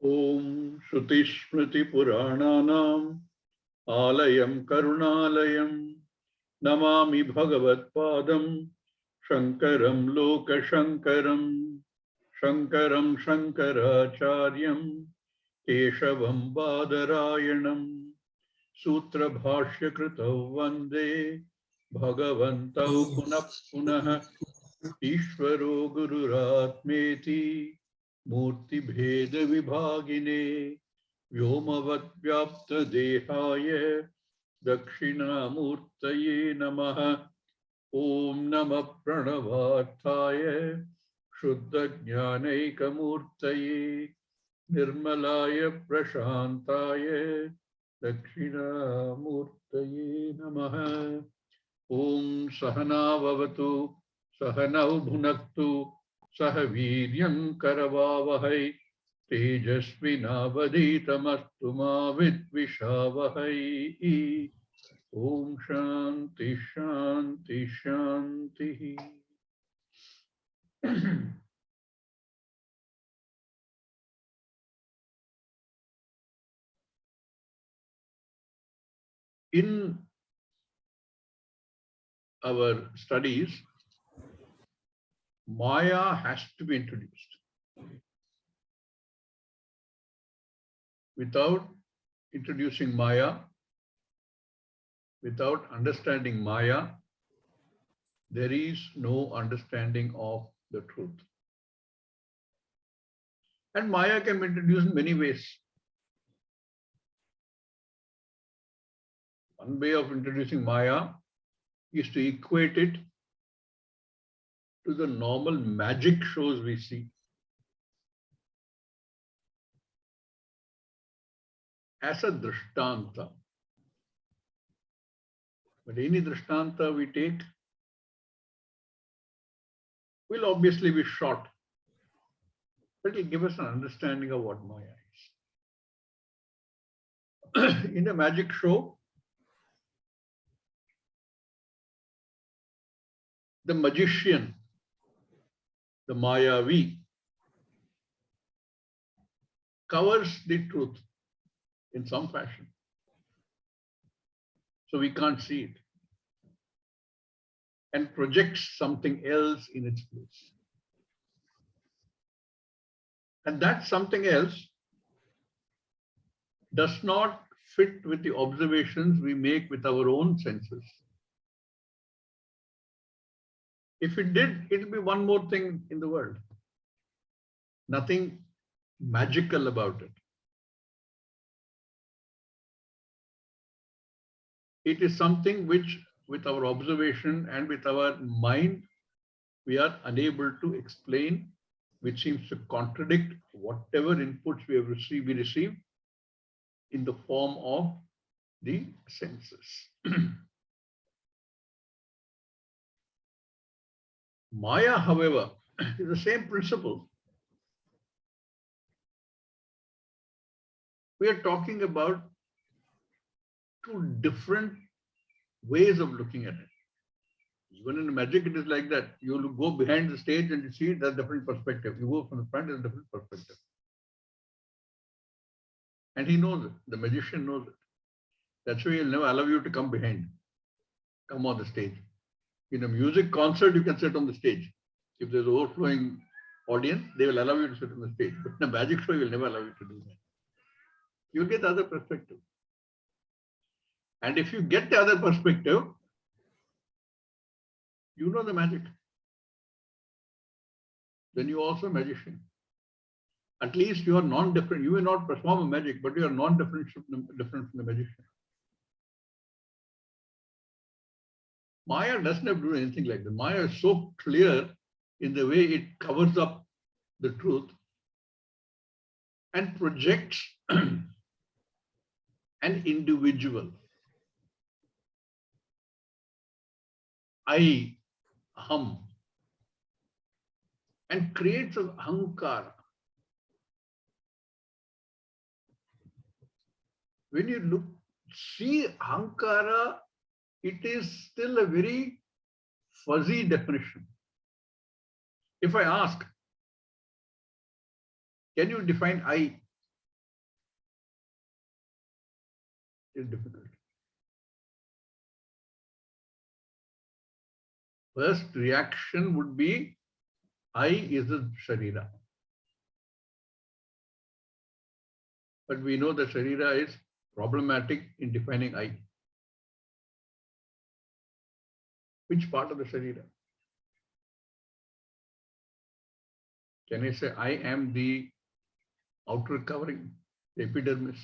Om Shruti Smriti Purananam Alayam Karunalayam Namami Bhagavat Padam Shankaram Loka Shankaram Shankaram Shankaracharyam Keshavam Badarayanam Sutra Bhashya Kritav Vande Bhagavantau Punah Punah Ishvaro Gururatmeti Murti Bheda Vibhagine Vyomavat Vyapta Dehaya Dakshinamurtaye Namaha Om Namah Pranavarthaya Shuddha Jnanaikamurtaye Nirmalaya Prashantaya Dakshinamurtaye Namaha Om Sahana Vavatu Sahanau Bhunaktu Sahaviryam Karavavahai Tejasvinavaditamastu ma vidvishavahai. Om Shanti Shanti Shanti. In our studies, Maya has to be introduced. Without introducing Maya, without understanding Maya, there is no understanding of the truth. And Maya can be introduced in many ways. One way of introducing Maya is to equate it to the normal magic shows we see. As a drishtanta. But any drishtanta we take will obviously be short, but it will give us an understanding of what Maya is. In a magic show, the magician, the Mayavi, covers the truth in some fashion. So we can't see it. And projects something else in its place. And that something else does not fit with the observations we make with our own senses. If it did, it will be one more thing in the world. Nothing magical about it. It is something which, with our observation and with our mind, we are unable to explain, which seems to contradict whatever inputs we receive in the form of the senses. Maya, however, is the same principle. We are talking about two different ways of looking at it. Even in magic, it is like that. You will go behind the stage and you see it as a different perspective. You go from the front, it's a different perspective. And he knows it. The magician knows it. That's why he'll never allow you to come behind. Come on the stage. In a music concert, you can sit on the stage. If there's overflowing audience, they will allow you to sit on the stage. But in a magic show, he will never allow you to do that. You'll get the other perspective. And if you get the other perspective, you know the magic. Then you are also a magician. At least you are non-different. You may not perform a magic, but you are non-different from the magician. Maya doesn't have to do anything like that. Maya is so clear in the way it covers up the truth and projects an individual. I, aham, and creates an ahankara. When you see ahankara, it is still a very fuzzy definition. If I ask, can you define I? is difficult. First reaction would be, I is the Sharira. But we know that Sharira is problematic in defining I. Which part of the Sharira? Can I say I am the outer covering, the epidermis?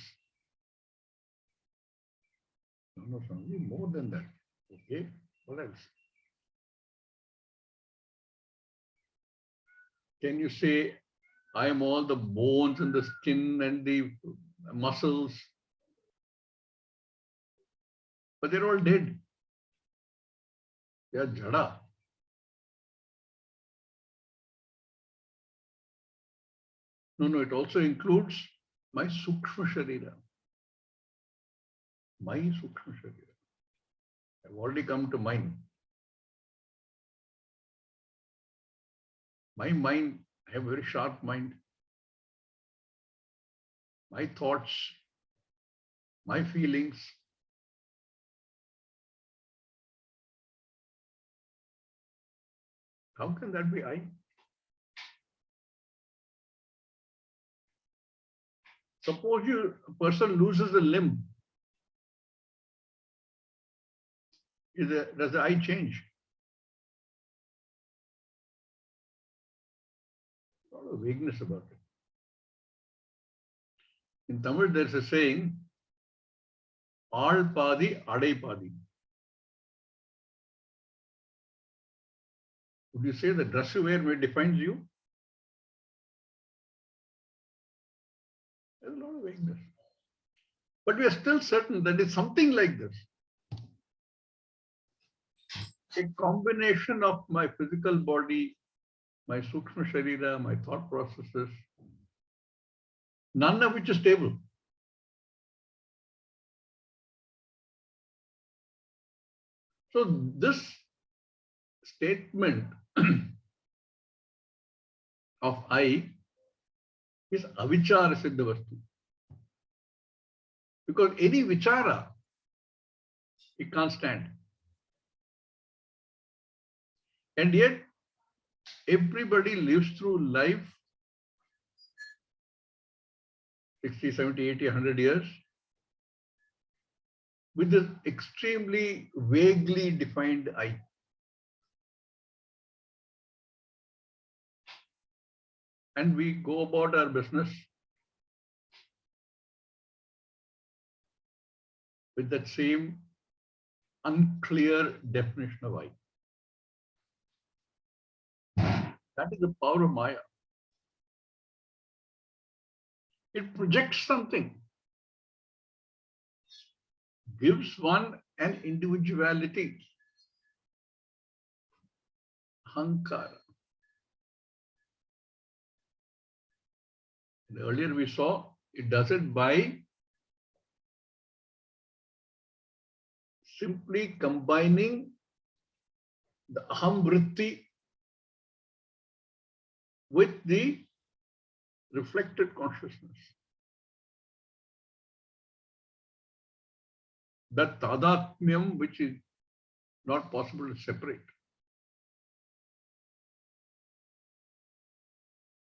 No, something more than that. Okay, what else? Can you say I am all the bones and the skin and the muscles? But they're all dead. They are jada. No, it also includes my sukshma sharira. My sukshma sharira. I've already come to mine. My mind, I have a very sharp mind. My thoughts, my feelings. How can that be I? Suppose a person loses a limb. Does the I change? A lot of vagueness about it. In Tamil, there's a saying, Aal Padi, Adai Padi. Would you say the dress you wear may defines you? There's a lot of vagueness. But we are still certain that it's something like this. A combination of my physical body, my sukshma sharira, my thought processes, none of which is stable. So this statement of I is avichara siddha vastu. Because any vichara, it can't stand. And yet, everybody lives through life 60, 70, 80, 100 years with this extremely vaguely defined I. And we go about our business with that same unclear definition of I. That is the power of Maya. It projects something, gives one an individuality, ahankara. And earlier we saw it does it by simply combining the aham vritti with the reflected consciousness. That tadatmyam which is not possible to separate.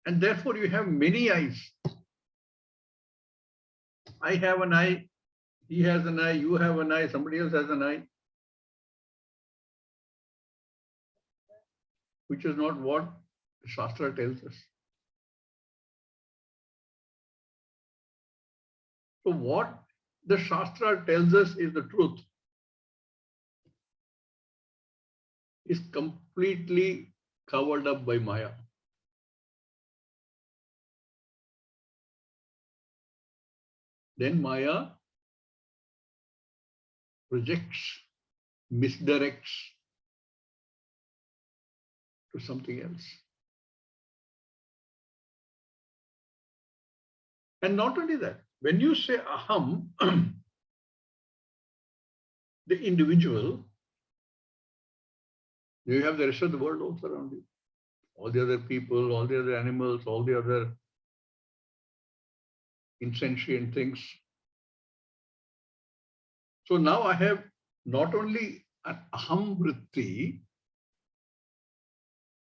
And therefore you have many eyes. I have an eye, he has an eye, you have an eye, somebody else has an eye. Which is not what the Shastra tells us. So what the Shastra tells us is the truth is completely covered up by Maya. Then Maya projects, misdirects to something else. And not only that, when you say aham, the individual, you have the rest of the world also around you. All the other people, all the other animals, all the other insentient things. So now I have not only an aham vritti,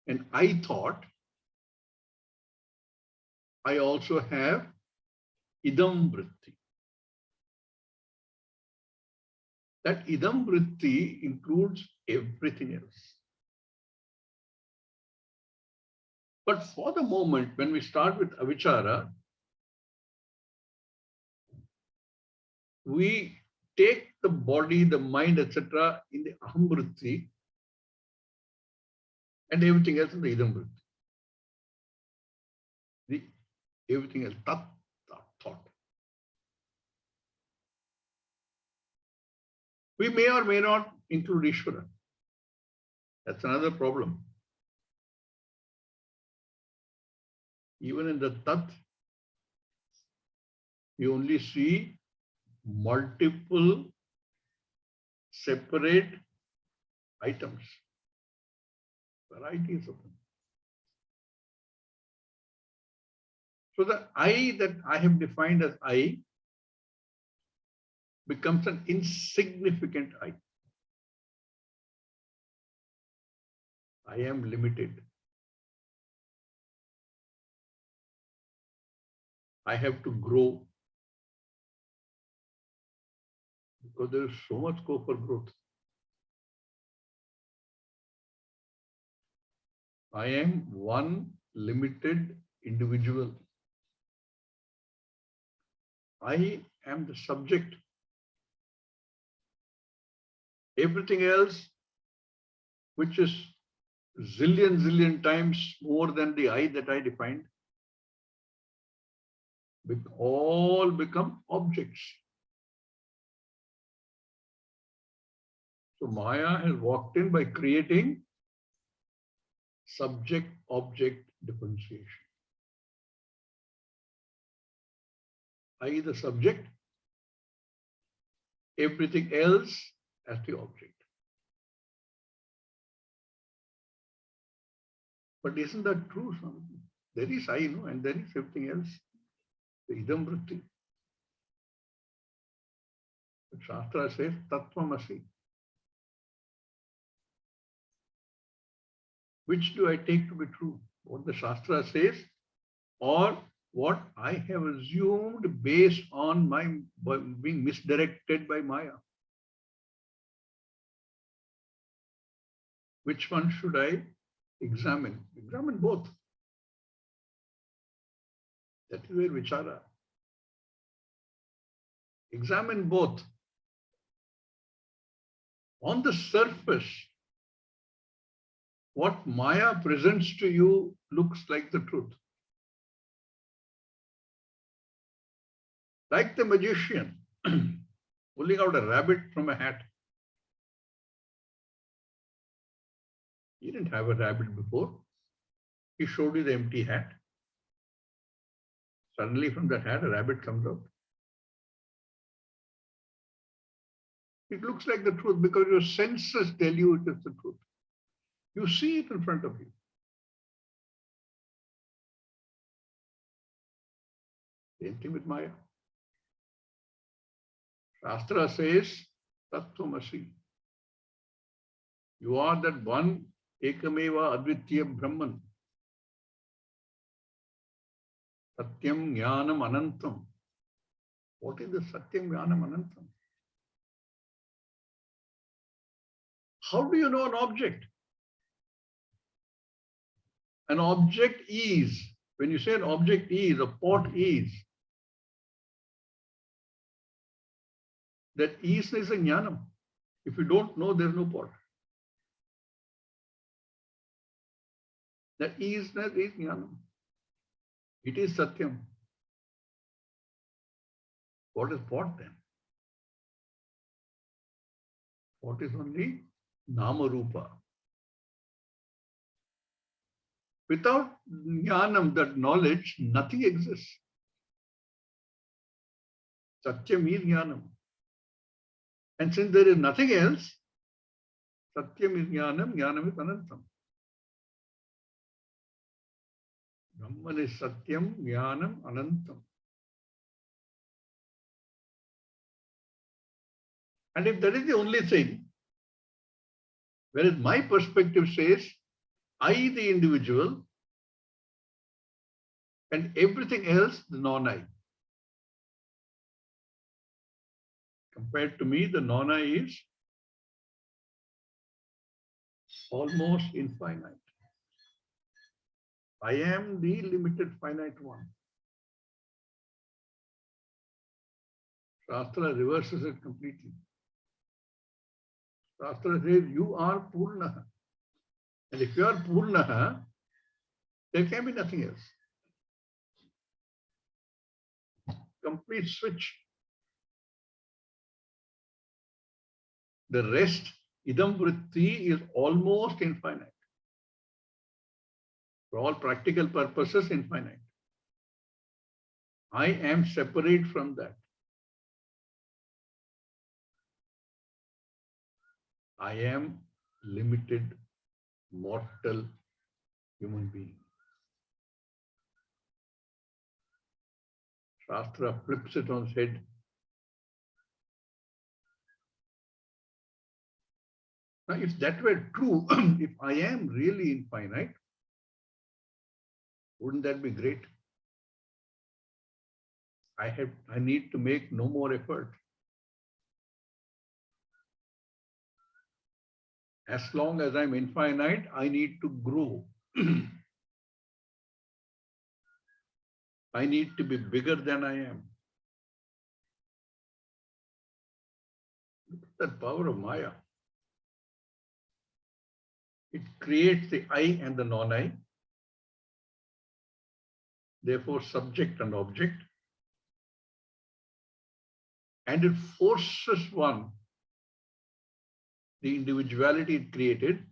and I thought, I also have idam vritti. That idam vritti includes everything else. But for the moment, when we start with avichara, we take the body, the mind, etc. in the aham vritti and everything else in the idam vritti. Everything else, thought. We may or may not include Ishvara. That's another problem. Even in the tat, you only see multiple separate items, varieties of them. So the I that I have defined as I becomes an insignificant I. I am limited. I have to grow because there is so much scope for growth. I am one limited individual. I am the subject. Everything else, which is zillion times more than the I that I defined, all become objects. So Maya has walked in by creating subject-object differentiation. I the subject, everything else as the object. But isn't that true? There is I, and there is everything else. The idam vritti. But Shastra says tattvamasi. Which do I take to be true? What the Shastra says or what I have assumed based on my being misdirected by Maya? Which one should I examine? Examine both. That is where vichara. Examine both. On the surface, what Maya presents to you looks like the truth. Like the magician pulling out a rabbit from a hat. He didn't have a rabbit before. He showed you the empty hat. Suddenly from that hat, a rabbit comes out. It looks like the truth because your senses tell you it is the truth. You see it in front of you. Same thing with Maya. Shastra says, tattvamasi. You are that one ekameva advitya Brahman. Satyam jnanam anantam. What is the satyam jnanam anantam? How do you know an object? An object is, when you say an object is, a pot is, that is a jnanam. If you don't know, there's no pot. That isness is jnanam. It is satyam. What is pot then? Pot is only nama rupa. Without jnanam, that knowledge, nothing exists. Satyam is jnanam. And since there is nothing else, satyam is jnanam, jnanam is anantam. Brahman is satyam, jnanam, anantam. And if that is the only thing, whereas my perspective says, I, the individual, and everything else, the non-I. Compared to me, the non-I is almost infinite. I am the limited finite one. Shastra reverses it completely. Shastra says you are Purnaha. And if you are Purnaha, there can be nothing else. Complete switch. The rest, idam vritti, is almost infinite. For all practical purposes, infinite. I am separate from that. I am limited, mortal human being. Shastra flips it on its head. Now, if that were true, if I am really infinite, wouldn't that be great? I need to make no more effort. As long as I'm infinite, I need to grow. I need to be bigger than I am. Look at that power of Maya. It creates the I and the non-I, therefore subject and object. And it forces one, the individuality it created,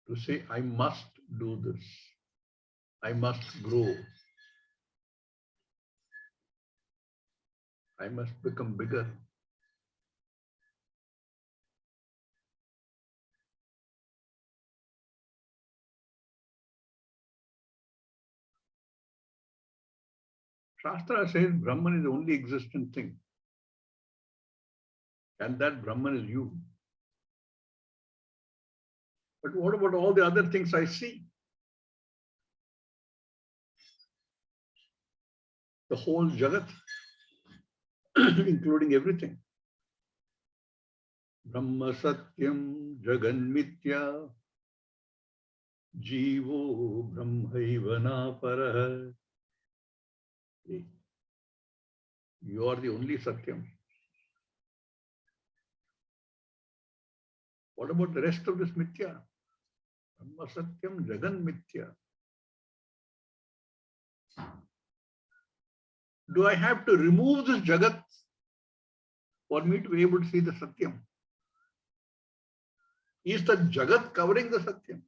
to say, I must do this. I must grow. I must become bigger. Shastra says Brahman is the only existent thing. And that Brahman is you. But what about all the other things I see? The whole Jagat, including everything. Brahma Satyam Jagan Mithya Jivo Brahmaivana Parah. You are the only Satyam. What about the rest of this Mithya? Brahma Satyam Jagan Mithya. Do I have to remove this Jagat for me to be able to see the Satyam? Is the Jagat covering the Satyam?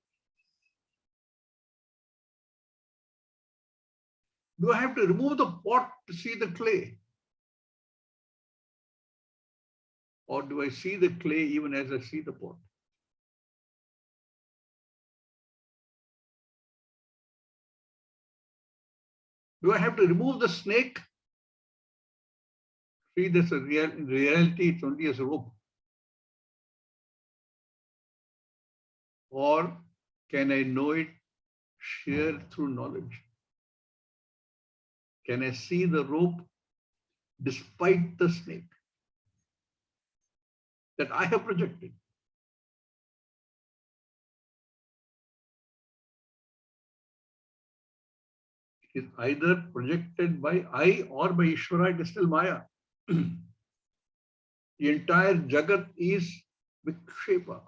Do I have to remove the pot to see the clay? Or do I see the clay even as I see the pot? Do I have to remove the snake? See, this in reality, it's only as a rope. Or can I know it sheer through knowledge? Can I see the rope despite the snake that I have projected? It is either projected by I or by Ishvara, it is still Maya. The entire Jagat is Vikshepa.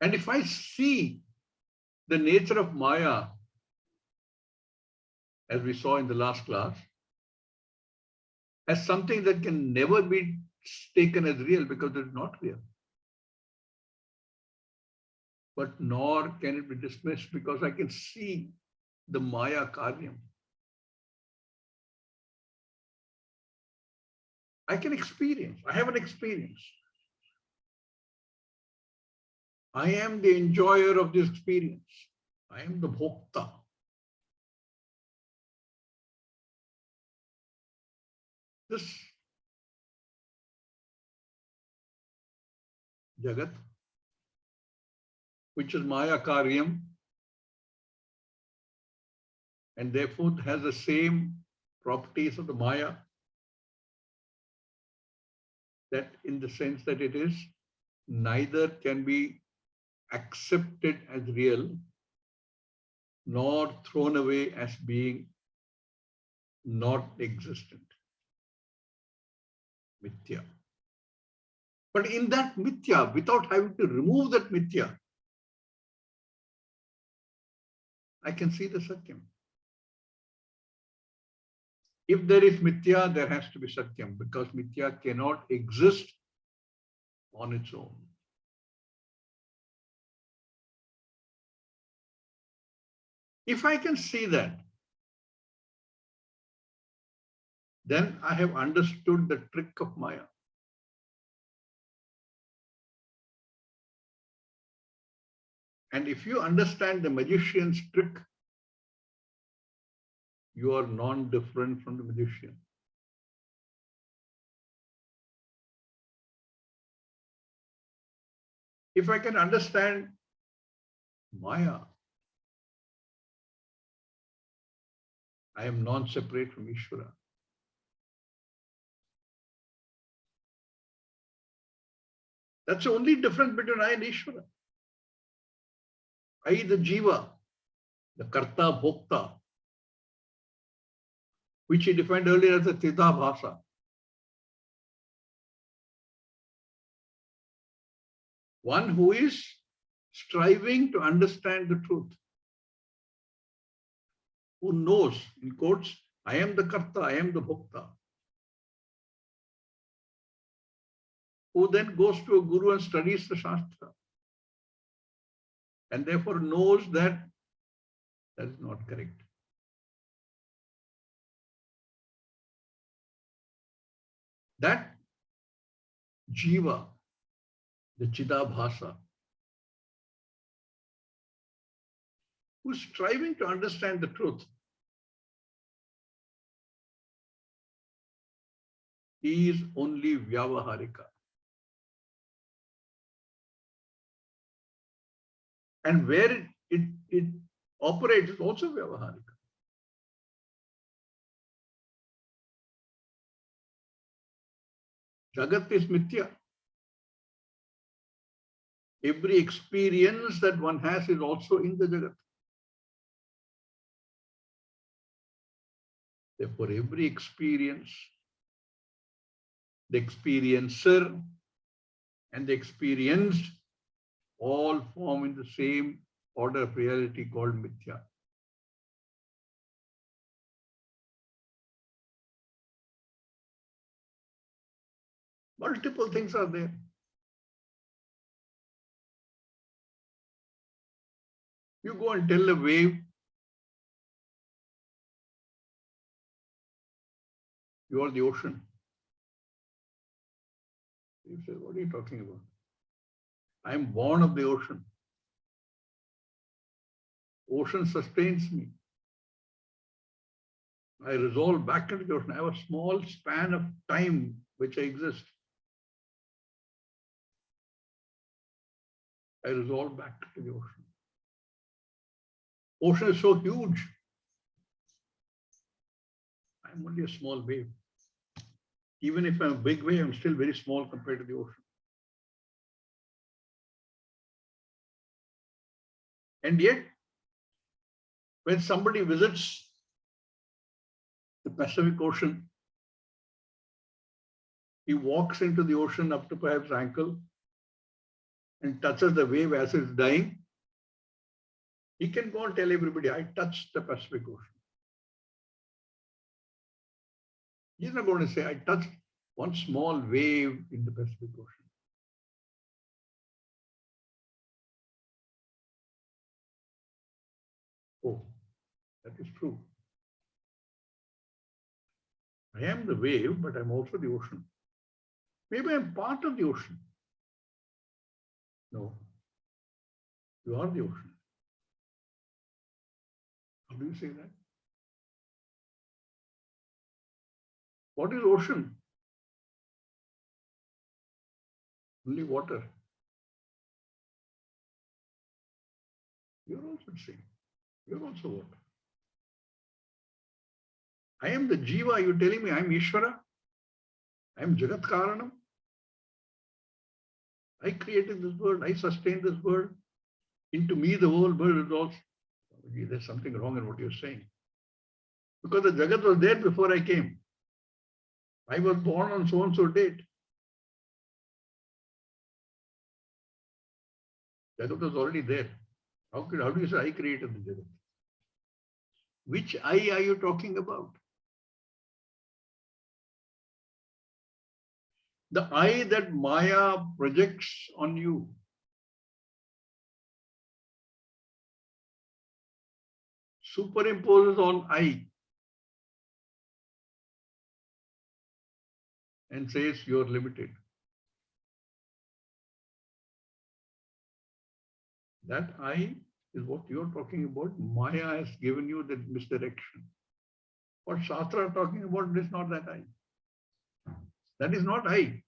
And if I see the nature of Maya, as we saw in the last class, as something that can never be taken as real because it is not real. But nor can it be dismissed because I can see the Maya Karyam. I can experience, I have an experience. I am the enjoyer of this experience. I am the bhokta. This Jagat, which is Maya Karyam, and therefore has the same properties of the Maya, that in the sense that it is neither can be accepted as real nor thrown away as being not existent. Mithya. But in that mithya, without having to remove that mithya, I can see the satyam. If there is mithya, there has to be satyam, because mithya cannot exist on its own. If I can see that, then I have understood the trick of Maya. And if you understand the magician's trick, you are non-different from the magician. If I can understand Maya, I am non-separate from Ishvara. That's the only difference between I and Ishvara. I, the Jiva, the Karta Bhokta, which he defined earlier as a Tidabhasa. One who is striving to understand the truth, who knows, in quotes, I am the Karta, I am the Bhokta, who then goes to a guru and studies the Shastra, and therefore knows that that is not correct. That Jiva, the Chidabhasa, who is striving to understand the truth, he is only Vyavaharika. And where it operates is also Vyavaharika. Jagat is Mithya. Every experience that one has is also in the Jagat. Therefore, every experience, the experiencer and the experienced all form in the same order of reality called Mithya. Multiple things are there. You go and tell a wave, you are the ocean. You say, what are you talking about? I am born of the ocean. Ocean sustains me. I resolve back into the ocean. I have a small span of time which I exist. I resolve back to the ocean. Ocean is so huge. I'm only a small wave. Even if I'm a big wave, I'm still very small compared to the ocean. And yet, when somebody visits the Pacific Ocean, he walks into the ocean up to perhaps ankle and touches the wave as it's dying. He can go and tell everybody, I touched the Pacific Ocean. He's not going to say, I touched one small wave in the Pacific Ocean. Oh, that is true. I am the wave, but I'm also the ocean. Maybe I'm part of the ocean. No, you are the ocean. How do you say that? What is ocean? Only water. You're also the same. You're also water. I am the Jiva. You're telling me I'm Ishvara? I am Jagat Karanam? I created this world. I sustained this world. Into me, the whole world is also. There's something wrong in what you're saying. Because the Jagat was there before I came. I was born on so-and-so date. Jagat was already there. How do you say I created the Jagat? Which I are you talking about? The I that Maya projects on you. Superimposes on I and says you're limited. That I is what you're talking about. Maya has given you the misdirection. What Shastra are talking about is not that I. That is not I.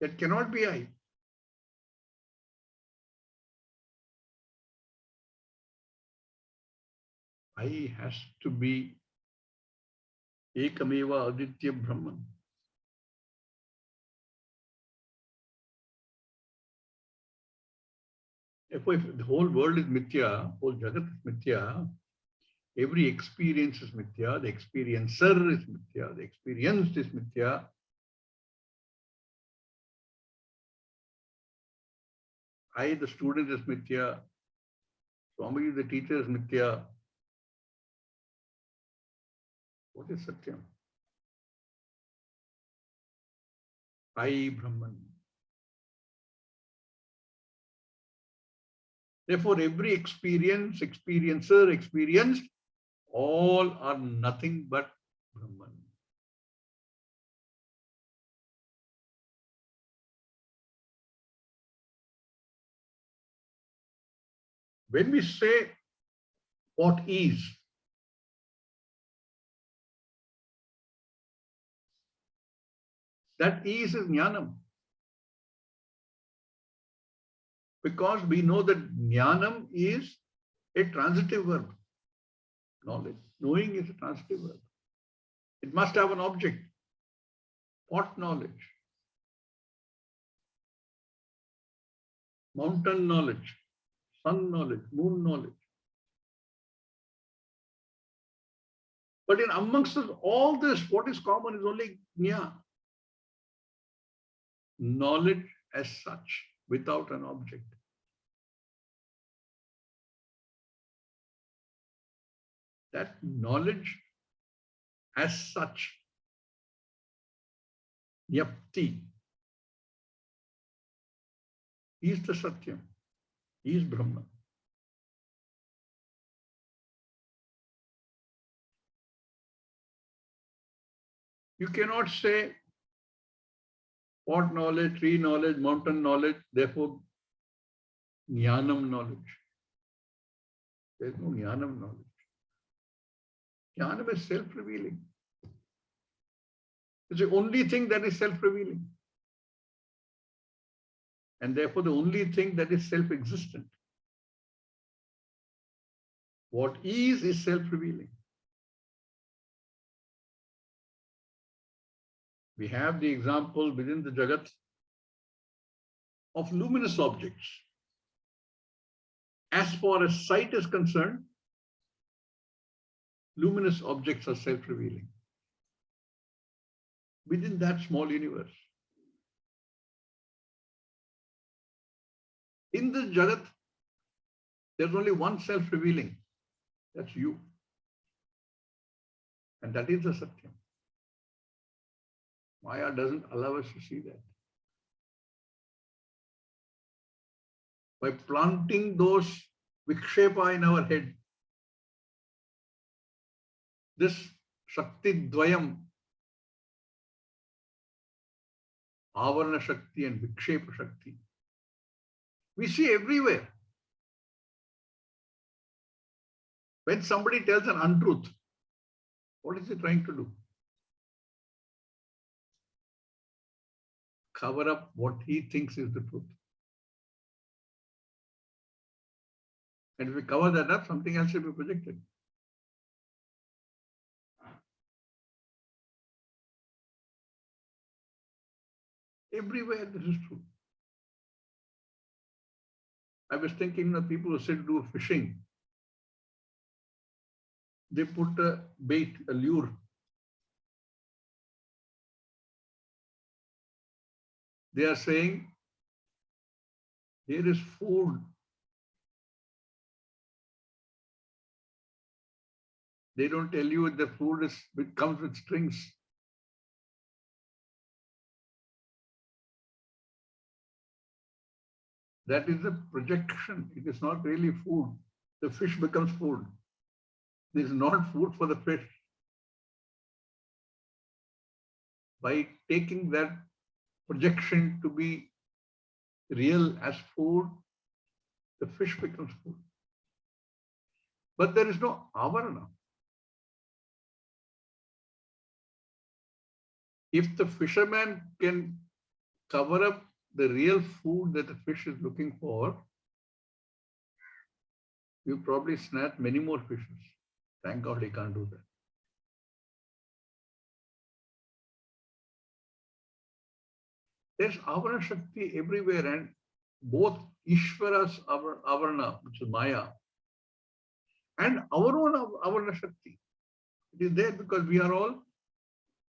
That cannot be I. I has to be Ekameva Aditya Brahman. If the whole world is Mithya, whole Jagat is Mithya, every experience is Mithya, the experiencer is Mithya, the experienced is Mithya. I, the student, is Mithya. Swami, the teacher, is Mithya. What is Satyam? I, Brahman. Therefore, every experience, experiencer, experienced, all are nothing but Brahman. When we say what is, that is jnanam. Because we know that jnanam is a transitive verb. Knowledge. Knowing is a transitive verb. It must have an object. What knowledge? Mountain knowledge, sun knowledge, moon knowledge. But in amongst all this, what is common is only jnana. Knowledge as such, without an object. That knowledge as such, Nyapti, is the Satyam, is Brahman. You cannot say what knowledge, tree knowledge, mountain knowledge, therefore jnanam knowledge. There is no jnanam knowledge. Jnanam is self-revealing. It's the only thing that is self-revealing. And therefore the only thing that is self-existent. What is self-revealing. We have the example within the Jagat of luminous objects. As far as sight is concerned, luminous objects are self-revealing. Within that small universe. In the Jagat, there's only one self-revealing. That's you. And that is the Satyam. Maya doesn't allow us to see that. By planting those vikshepa in our head, this Shakti Dvayam, Avarana Shakti and Vikshepa Shakti, we see everywhere. When somebody tells an untruth, what is he trying to do? cover up what he thinks is the truth. And if we cover that up, something else will be projected. Everywhere this is true. I was thinking the people who said do fishing, they put a bait, a lure. They are saying there is food. They don't tell you the food comes with strings. That is a projection. It is not really food. The fish becomes food. It is not food for the fish. By taking that projection to be real as food, the fish becomes food. But there is no avarana. If the fisherman can cover up the real food that the fish is looking for, you probably snatch many more fishes. Thank God he can't do that. There's avarana shakti everywhere, and both Ishvara's avarana, which is Maya, and our own avarana shakti. It is there because we are all,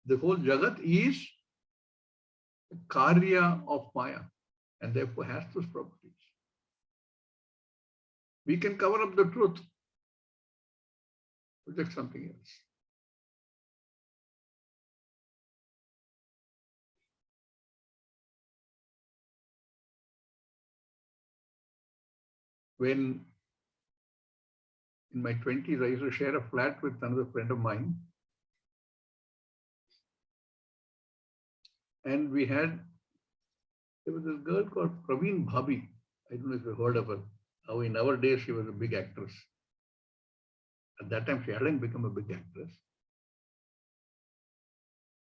the whole Jagat is a karya of Maya and therefore has those properties. We can cover up the truth, project something else. When in my 20s, I used to share a flat with another friend of mine. And there was this girl called Praveen Bhabhi. I don't know if you heard of her. How in our days, she was a big actress. At that time, she hadn't become a big actress.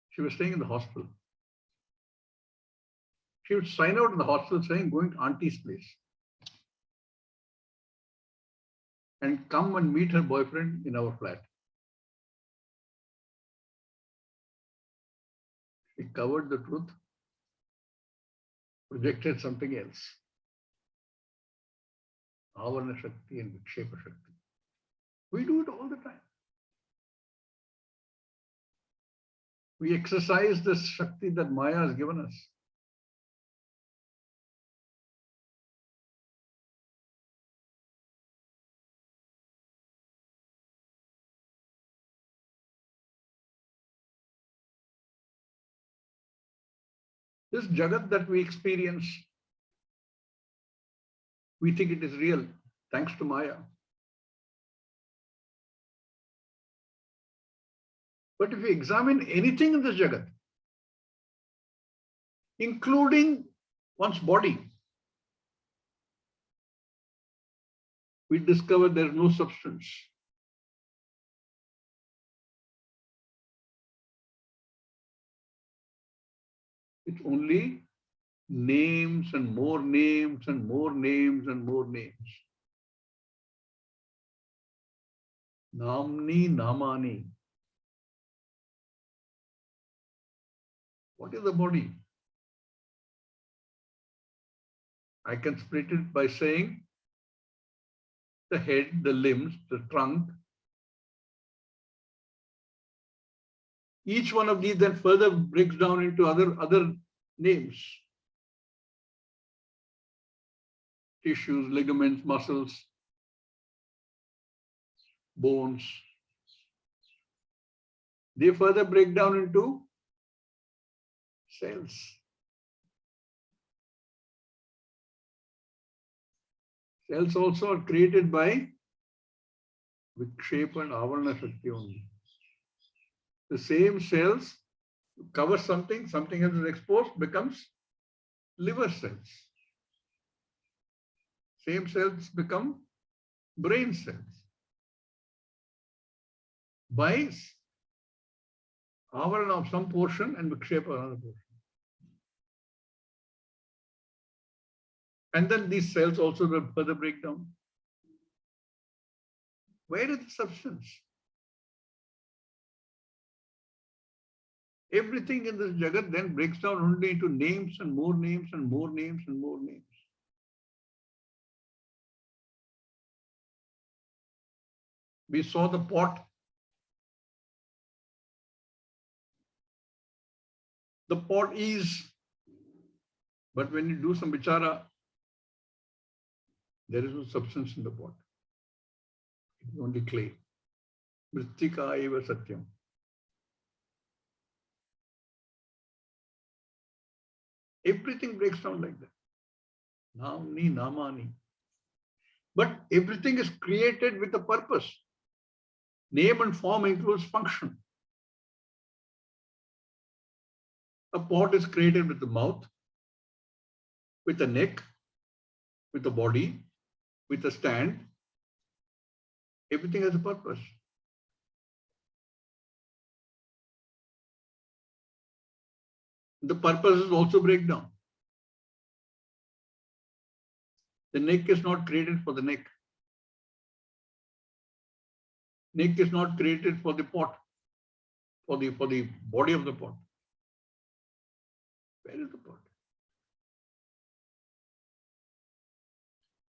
She was staying in the hostel. She would sign out in the hostel saying, going to auntie's place. And come and meet her boyfriend in our flat. She covered the truth, projected something else. Avarana Shakti and Vikshepa Shakti. We do it all the time. We exercise this Shakti that Maya has given us. This Jagat that we experience, we think it is real, thanks to Maya. But if we examine anything in this Jagat, including one's body, we discover there is no substance. It's only names and more names and more names and more names. Namni namani. What is the body? I can split it by saying the head, the limbs, the trunk. Each one of these then further breaks down into other names. Tissues, ligaments, muscles, bones. They further break down into cells. Cells also are created by Vikshepa and Avarana Shakti only. The same cells cover something else is exposed, becomes liver cells. Same cells become brain cells. By Avarana of some portion and Vikshepa another portion. And then these cells also will further break down. Where is the substance? Everything in this Jagat then breaks down only into names and more names and more names and more names. We saw the pot. The pot is, but when you do some vichara, there is no substance in the pot. It is only clay. Mrittika eva satyam. Everything breaks down like that. Namni, namani. But everything is created with a purpose. Name and form includes function. A pot is created with the mouth, with a neck, with a body, with a stand. Everything has a purpose. The purposes also break down. The neck is not created for the neck. Neck is not created for the pot, for the body of the pot. Where is the pot?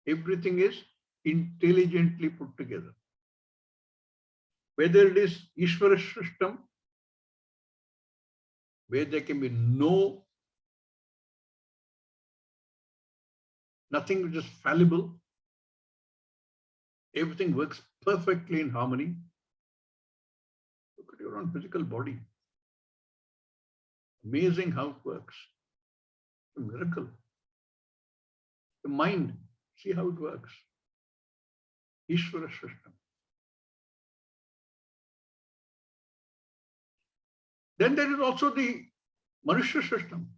Everything is intelligently put together. Whether it is Ishvara system, where there can be nothing which is fallible, everything works perfectly in harmony. Look at your own physical body. Amazing how it works. A miracle. The mind, see how it works. Ishvara system. Then there is also the Manushya system.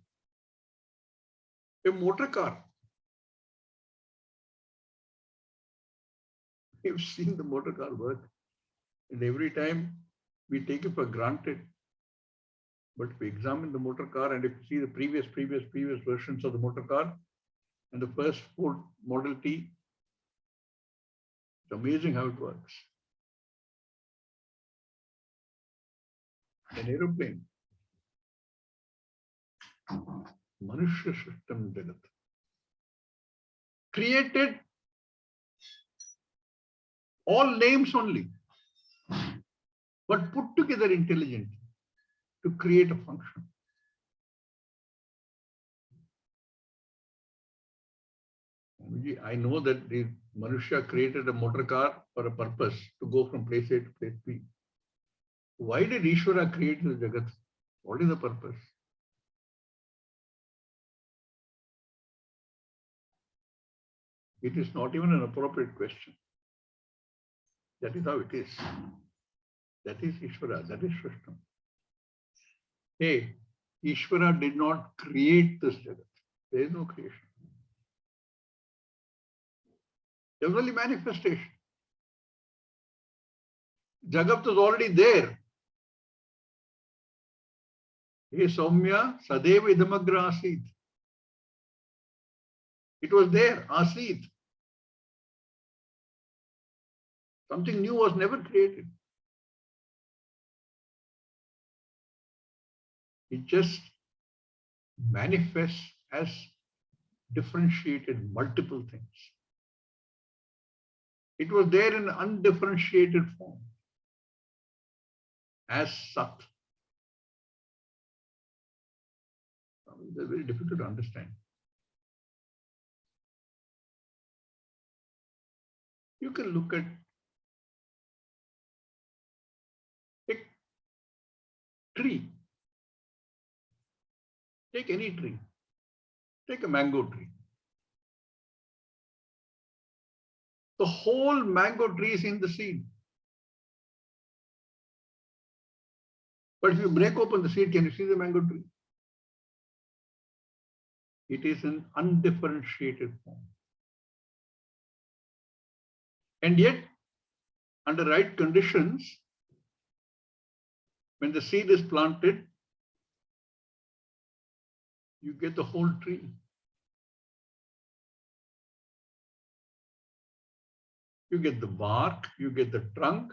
A motor car. We've seen the motor car work, and every time we take it for granted. But if we examine the motor car and if you see the previous versions of the motor car and the first Ford Model T, it's amazing how it works. An aeroplane. Manushya system Jagat. Created all names only, but put together intelligently to create a function. I know that the Manushya created a motor car for a purpose to go from place A to place B. Why did Ishvara create the Jagat? What is the purpose? It is not even an appropriate question. That is how it is. That is Ishvara, that is Shrishtam. Hey, Ishvara did not create this Jagat. There is no creation. There was only manifestation. Jagat was already there. Hey Saumya, Sadeva Idamagra Asit. It was there, Asit. Something new was never created. It just manifests as differentiated multiple things. It was there in undifferentiated form as Sat. It's very difficult to understand. You can look at a tree. Take any tree. Take a mango tree. The whole mango tree is in the seed. But if you break open the seed, can you see the mango tree? It is an undifferentiated form. And yet, under right conditions, when the seed is planted, you get the whole tree. You get the bark, you get the trunk,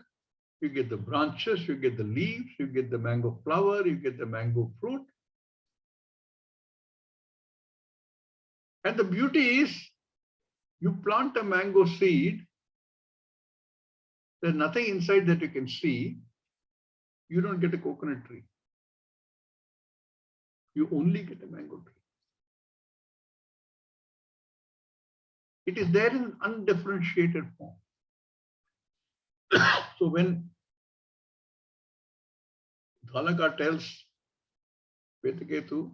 you get the branches, you get the leaves, you get the mango flower, you get the mango fruit. And the beauty is, you plant a mango seed, there's nothing inside that you can see, you don't get a coconut tree. You only get a mango tree. It is there in undifferentiated form. So when Dhalaka tells Vetaketu,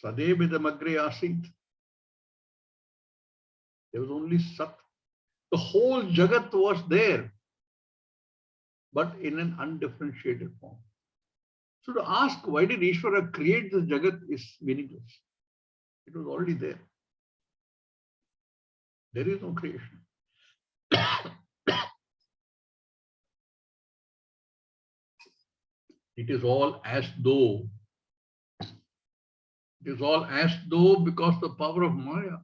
Sadebidamagre asit, there was only Sat. The whole Jagat was there, but in an undifferentiated form. So to ask why did Ishvara create this Jagat is meaningless. It was already there. There is no creation. It is all as though. It is all as though because the power of Maya.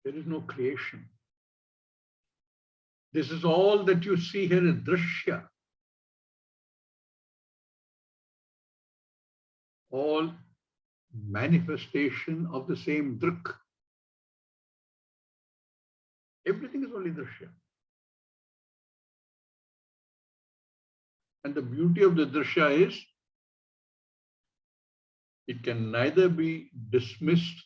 There is no creation. This is all that you see here is Dṛśya. All manifestation of the same Dṛk. Everything is only Dṛśya. And the beauty of the Dṛśya is it can neither be dismissed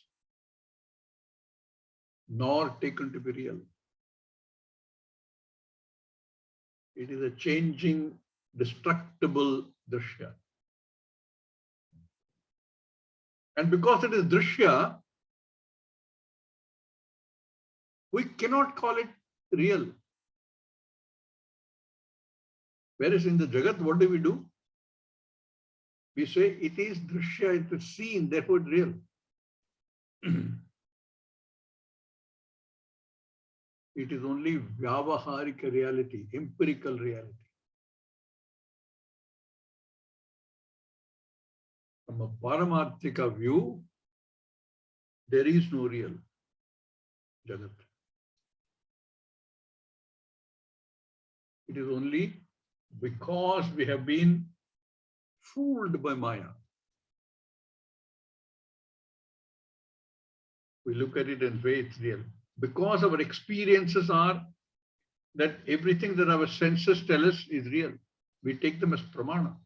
nor taken to be real. It is a changing, destructible Dṛśya. And because it is Dṛśya, we cannot call it real. Whereas in the Jagat, what do? We say it is Dṛśya, it is seen, therefore it's real. It is only Vyavaharika reality, empirical reality. From a Paramarthika view, there is no real Jagat. It is only because we have been fooled by Maya. We look at it and say it's real. Because our experiences are that everything that our senses tell us is real. We take them as pramana.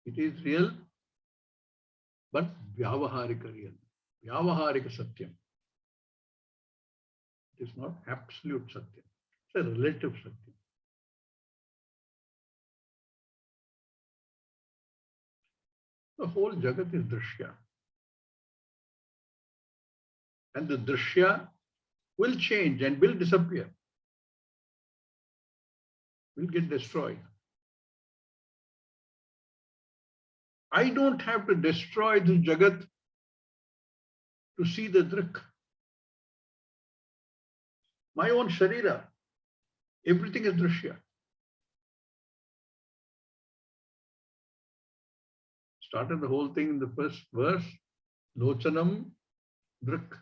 It is real, but Vyavaharika real. Vyavaharika Satyam. It is not absolute Satyam. It's a relative Satyam. The whole Jagat is Dṛśya. And the Dṛśya will change and will disappear. Will get destroyed. I don't have to destroy the Jagat to see the Dṛk. My own Sharira, everything is Dṛśya. Started the whole thing in the first verse, Lochanam Dṛk.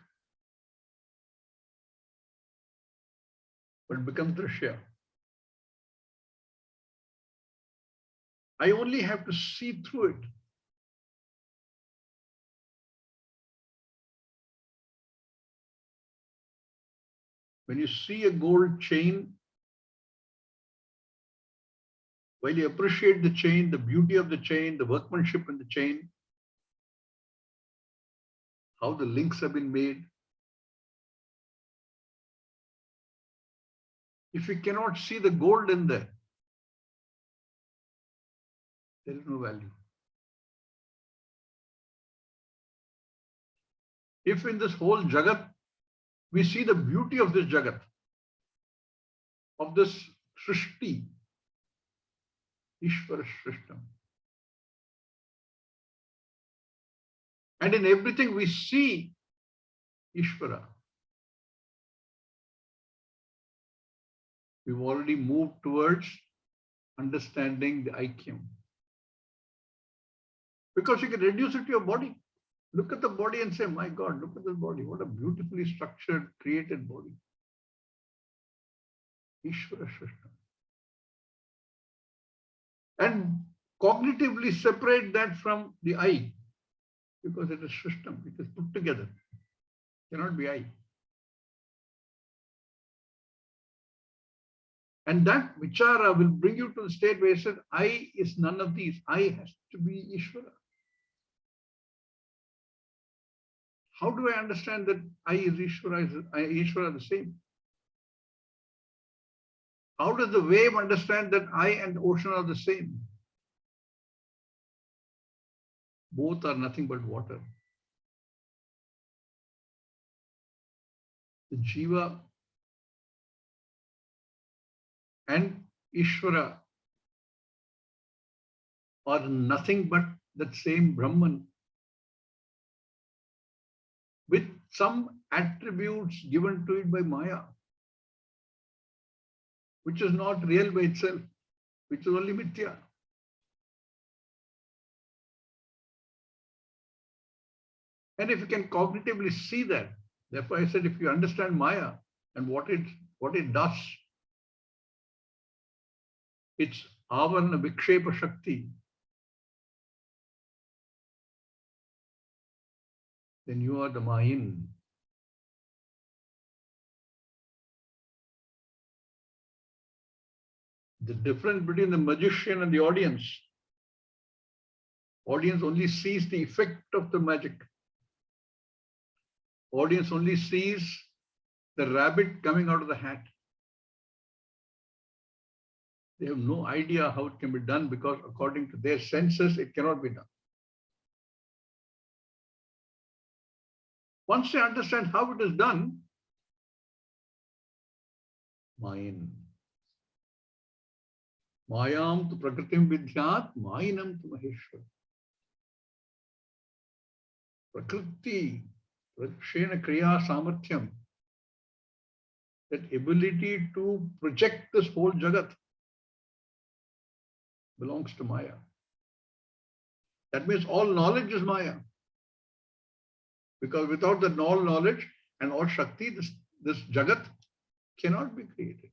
But it becomes Dṛśya. I only have to see through it. When you see a gold chain, while you appreciate the chain, the beauty of the chain, the workmanship in the chain, how the links have been made, if you cannot see the gold in there, there is no value. If in this whole Jagat, we see the beauty of this Jagat, of this Srishti, Ishvara Shrishtam, And in everything we see Ishvara. We've already moved towards understanding the Aikyam. Because you can reduce it to your body. Look at the body and say, my God, look at this body. What a beautifully structured, created body. Ishvara Shrishta. And cognitively separate that from the I. Because it is Shrishtam. It is put together. It cannot be I. And that vichara will bring you to the state where you said, I is none of these. I has to be Ishvara. How do I understand that I is Ishvara, Ishvara the same? How does the wave understand that I and the ocean are the same? Both are nothing but water. The Jiva and Ishvara are nothing but that same Brahman with some attributes given to it by Maya, which is not real by itself, which is only Mithya. And if you can cognitively see that, therefore I said, if you understand Maya and what it does, it's Avarna Vikshepa Shakti, then you are the Mahin. The difference between the magician and the audience only sees the effect of the magic. Audience only sees the rabbit coming out of the hat. They have no idea how it can be done because according to their senses, it cannot be done. Once they understand how it is done, Mayan. Mayam tu prakritim vidyat, Mayanam tu maheshwar. Prakriti, prakshena kriya samarthyam. That ability to project this whole jagat belongs to Maya. That means all knowledge is Maya. Because without the all knowledge and all Shakti, this jagat cannot be created.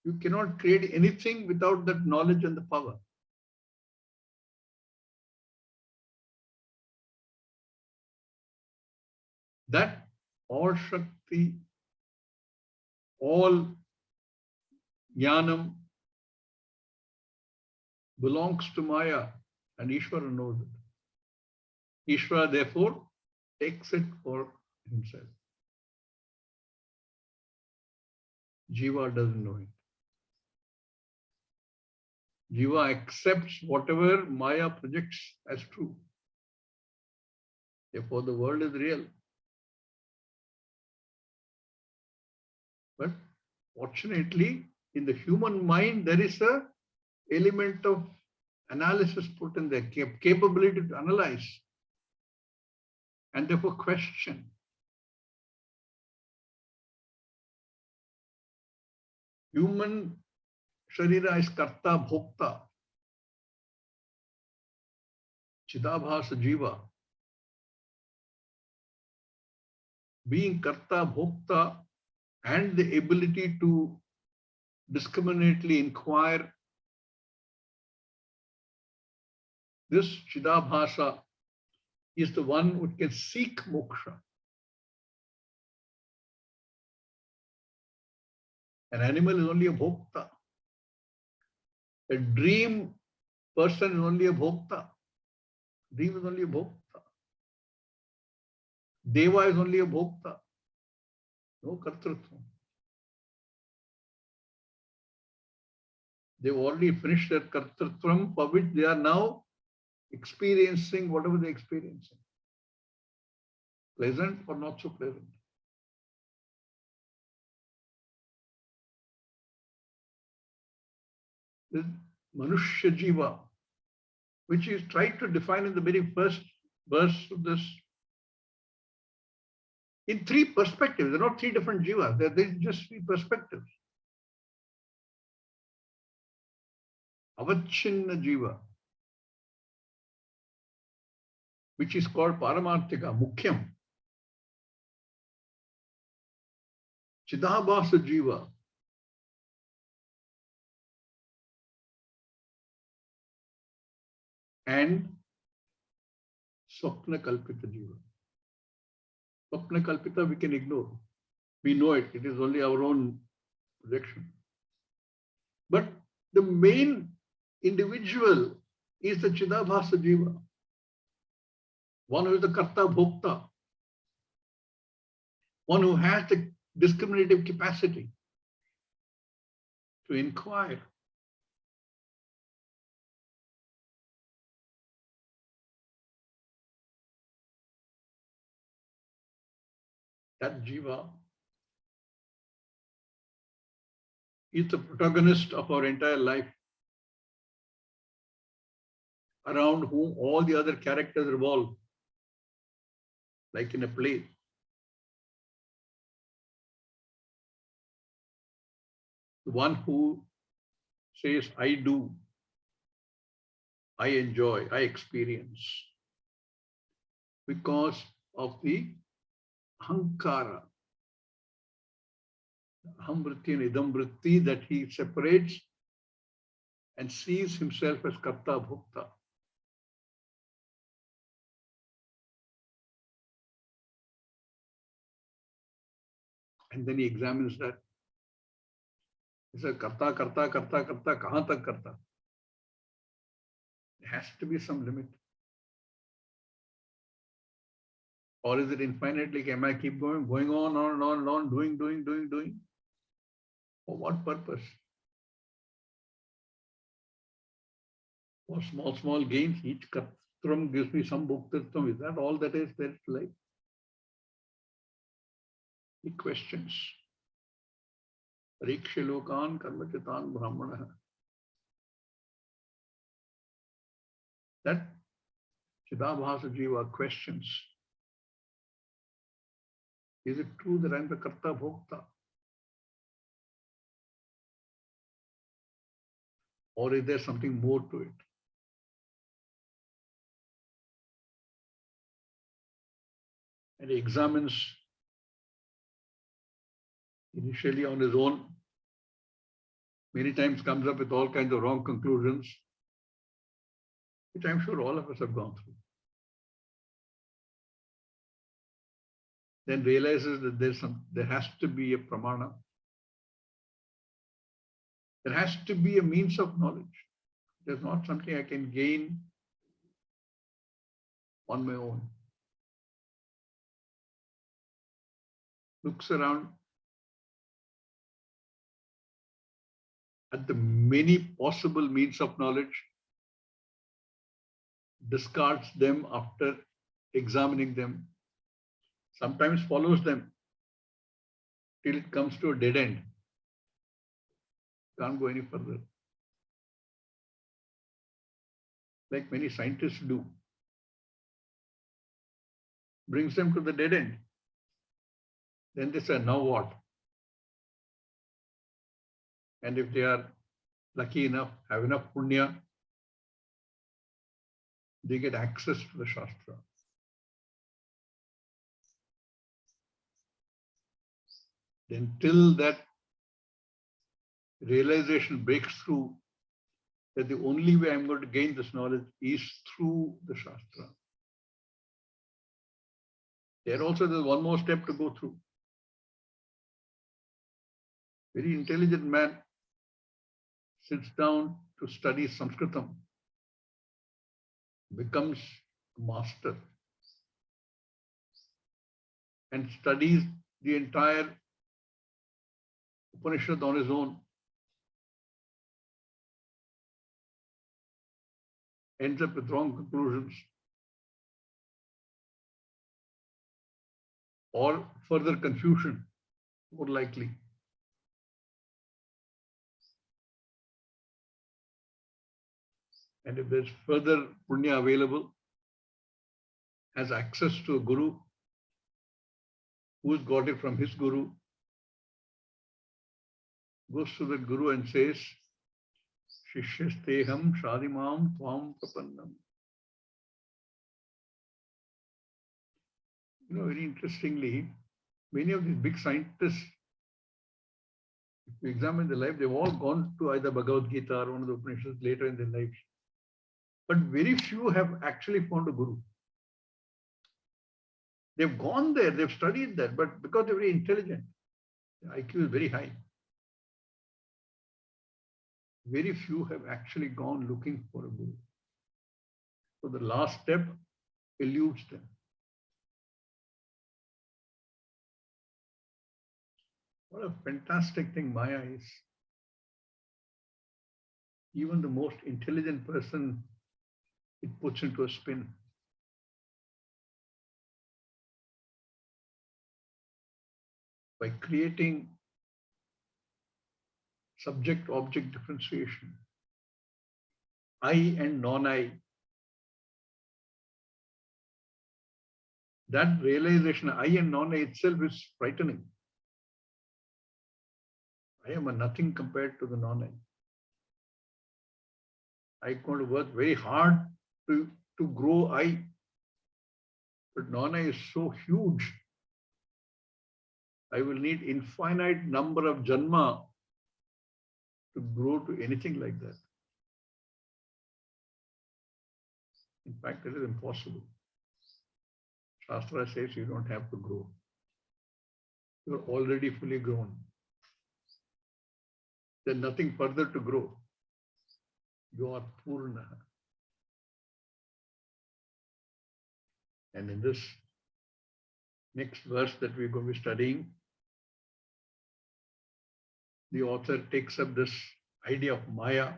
You cannot create anything without that knowledge and the power. That all Shakti, all Jnanam belongs to Maya and Ishvara knows it. Ishvara therefore takes it for himself. Jiva doesn't know it. Jiva accepts whatever Maya projects as true. Therefore, the world is real. But fortunately, in the human mind, there is an element of analysis put in there, capability to analyze and therefore question. Human Sharira is karta bhokta. Chidabhasa jiva. Being karta bhokta and the ability to discriminately inquire, this Chidabhasa is the one who can seek moksha. An animal is only a bhokta. A dream person is only a bhokta. Dream is only a bhokta. Deva is only a bhokta. No kartrutvam. They've already finished their kartrutvam for which they are now experiencing whatever they're experiencing. Pleasant or not so pleasant. This Manushya Jiva, which is tried to define in the very first verse of this in three perspectives. There are not three different jivas. There's just three perspectives. Avachinna jiva, which is called Paramarthika, Mukhyam. Chidabhasa jiva, and Swapna Kalpita jiva. Swapna Kalpita we can ignore. We know it. It is only our own projection. But the main individual is the Chidabhasa jiva. One who is the Karta Bhokta. One who has the discriminative capacity to inquire. That jiva is the protagonist of our entire life, around whom all the other characters revolve, like in a play. The one who says, I do, I enjoy, I experience, because of the ahankara, ahamvritti and idamvritti, that he separates and sees himself as karta bhokta. And then he examines that. He says, karta, karta, karta, karta, kahan tak karta? There has to be some limit. Or is it infinitely? Can I keep going on and on and on, doing? For what purpose? For small gains, each kartram gives me some bhoktatvam. Is that all that is there to life? He questions. Pariksha lokan karmachitan brahmana. That Chidabhasa jiva questions. Is it true that I am the karta bhokta? Or is there something more to it? And he examines initially on his own, many times comes up with all kinds of wrong conclusions, which I'm sure all of us have gone through. Then realizes that there has to be a pramana. There has to be a means of knowledge. There's not something I can gain on my own. Looks around at the many possible means of knowledge, discards them after examining them, sometimes follows them till it comes to a dead end. Can't go any further. Like many scientists do. Brings them to the dead end. Then they say, now what? And if they are lucky enough, have enough punya, they get access to the Shastra. Then till that realization breaks through that the only way I'm going to gain this knowledge is through the Shastra. There also there's one more step to go through. Very intelligent man sits down to study Sanskritam, becomes a master, and studies the entire Upanishad on his own, ends up with wrong conclusions or further confusion, more likely. And if there's further punya available, has access to a guru, who's got it from his guru, goes to the guru and says, Shishyasteham Shadimam Tvam Prapannam. Very interestingly, many of these big scientists, if you examine their life, they've all gone to either Bhagavad Gita or one of the Upanishads later in their lives. But very few have actually found a guru. They've gone there, they've studied that, but because they're very intelligent, their IQ is very high. Very few have actually gone looking for a guru. So the last step eludes them. What a fantastic thing Maya is. Even the most intelligent person, it puts into a spin. By creating subject-object differentiation, I and non-I, that realization, I and non-I itself is frightening. I am a nothing compared to the non-I. I'm going to work very hard to grow I, but non-I is so huge. I will need infinite number of janma to grow to anything like that. In fact, it is impossible. Shastra says you don't have to grow. You're already fully grown. There's nothing further to grow. You are Purna. And in this next verse that we're going to be studying, the author takes up this idea of Maya,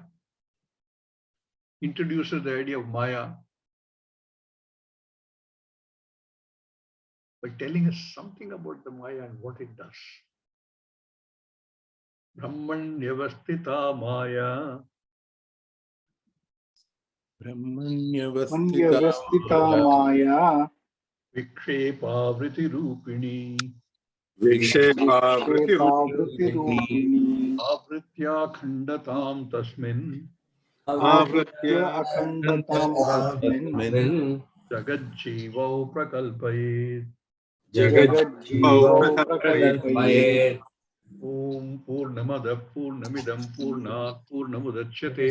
introduces the idea of Maya by telling us something about the Maya and what it does. Brahmanyavastita Maya. Brahmanyavastita Maya. Vikshepavriti Rupini. Vikshepavriti Rupini. Avritya Khandatam Tasmin. Avritya Akhandatam Tasmin. Jagat-jīvau prakalpayet. Jagat-jīvau prakalpayet. Om Purnamada Purnamidam Purnat Purnamudachyate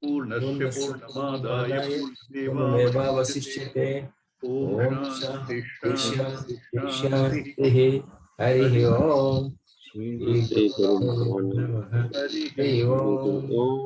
Purnasya Purnamadaya Purnameva Vasishyate. Om Shanti Shanti Shanti. Harihi Om. Harihi Om.